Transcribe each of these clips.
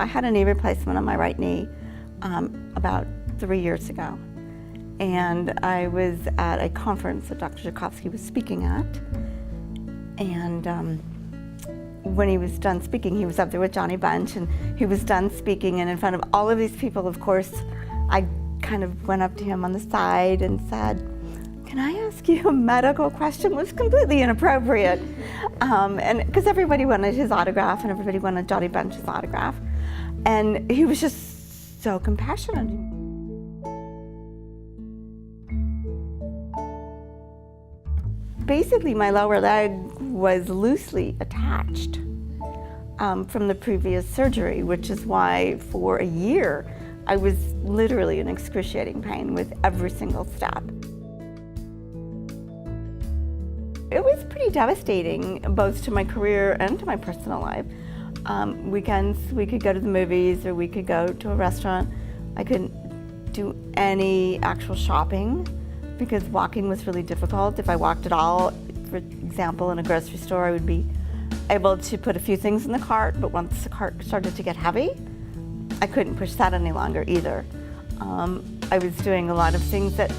I had a knee replacement on my right knee about 3 years ago. And I was at a conference that Dr. Jacofsky was speaking at. And when he was done speaking, he was up there with Johnny Bunch, and he was done speaking, and in front of all of these people, of course, I kind of went up to him on the side and said, "Can I ask you a medical question?" It was completely inappropriate. And because everybody wanted his autograph and everybody wanted Johnny Bunch's autograph. And he was just so compassionate. Basically, my lower leg was loosely attached from the previous surgery, which is why for a year I was literally in excruciating pain with every single step. It was pretty devastating, both to my career and to my personal life. Weekends, we could go to the movies or we could go to a restaurant. I couldn't do any actual shopping because walking was really difficult. If I walked at all, for example, in a grocery store, I would be able to put a few things in the cart, but once the cart started to get heavy, I couldn't push that any longer either. I was doing a lot of things that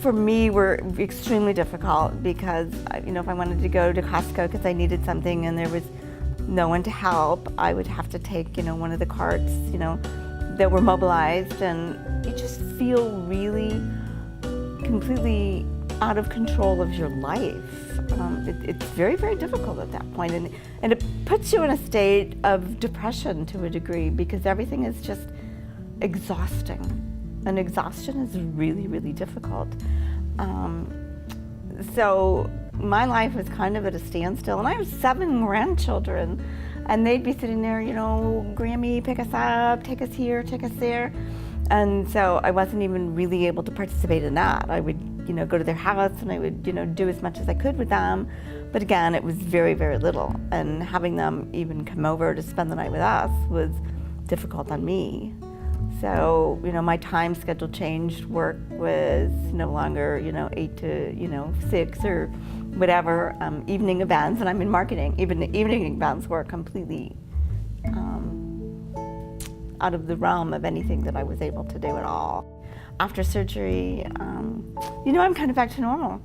for me were extremely difficult because, if I wanted to go to Costco because I needed something and there was no one to help, I would have to take, one of the carts, that were mobilized, and you just feel really completely out of control of your life. It's very, very difficult at that point, and it puts you in a state of depression to a degree because everything is just exhausting, and exhaustion is really, really difficult. So my life was kind of at a standstill, and I have 7 grandchildren, and they'd be sitting there, Grammy, pick us up, take us here, take us there. And so I wasn't even really able to participate in that. I would, go to their house and I would, do as much as I could with them. But again, it was very, very little. And having them even come over to spend the night with us was difficult on me. So, my time schedule changed. Work was no longer, 8 to, 6 or whatever, evening events. And I'm in marketing. Even the evening events were completely out of the realm of anything that I was able to do at all. After surgery, I'm kind of back to normal.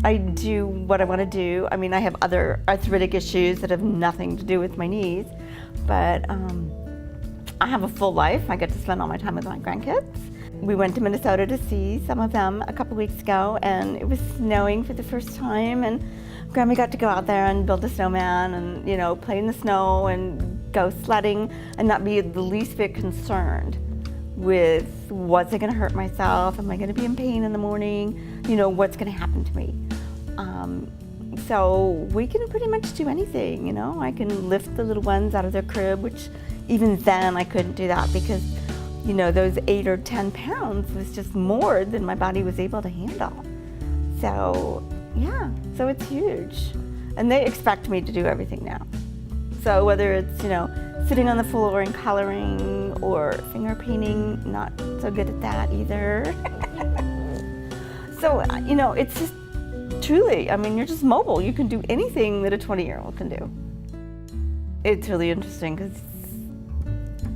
I do what I want to do. I mean, I have other arthritic issues that have nothing to do with my knees, but I have a full life. I get to spend all my time with my grandkids. We went to Minnesota to see some of them a couple weeks ago, and it was snowing for the first time, and Grandma got to go out there and build a snowman and, play in the snow and go sledding and not be the least bit concerned with, was I going to hurt myself? Am I going to be in pain in the morning? What's going to happen to me? So we can pretty much do anything, I can lift the little ones out of their crib, which even then I couldn't do that because, those 8 or 10 pounds was just more than my body was able to handle. So, yeah, so it's huge. And they expect me to do everything now. So whether it's, sitting on the floor and coloring or finger painting, not so good at that either. So, it's just truly, you're just mobile. You can do anything that a 20-year-old can do. It's really interesting because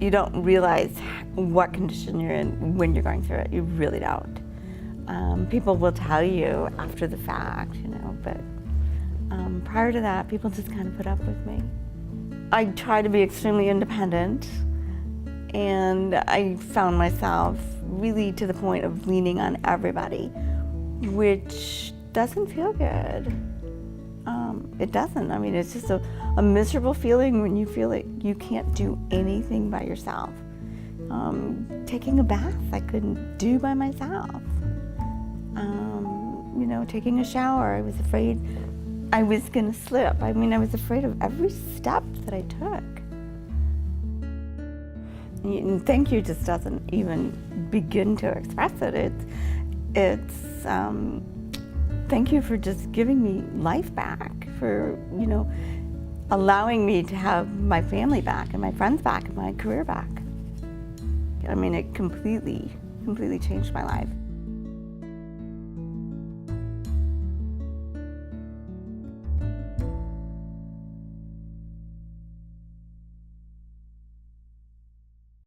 you don't realize what condition you're in when you're going through it. You really don't. People will tell you after the fact, but prior to that, people just kind of put up with me. I try to be extremely independent, and I found myself really to the point of leaning on everybody, which doesn't feel good. It doesn't. It's just a miserable feeling when you feel like you can't do anything by yourself. Taking a bath, I couldn't do by myself. Taking a shower, I was afraid I was going to slip. I was afraid of every step that I took. And thank you just doesn't even begin to express it. It's thank you for just giving me life back, for, allowing me to have my family back and my friends back and my career back. It completely changed my life.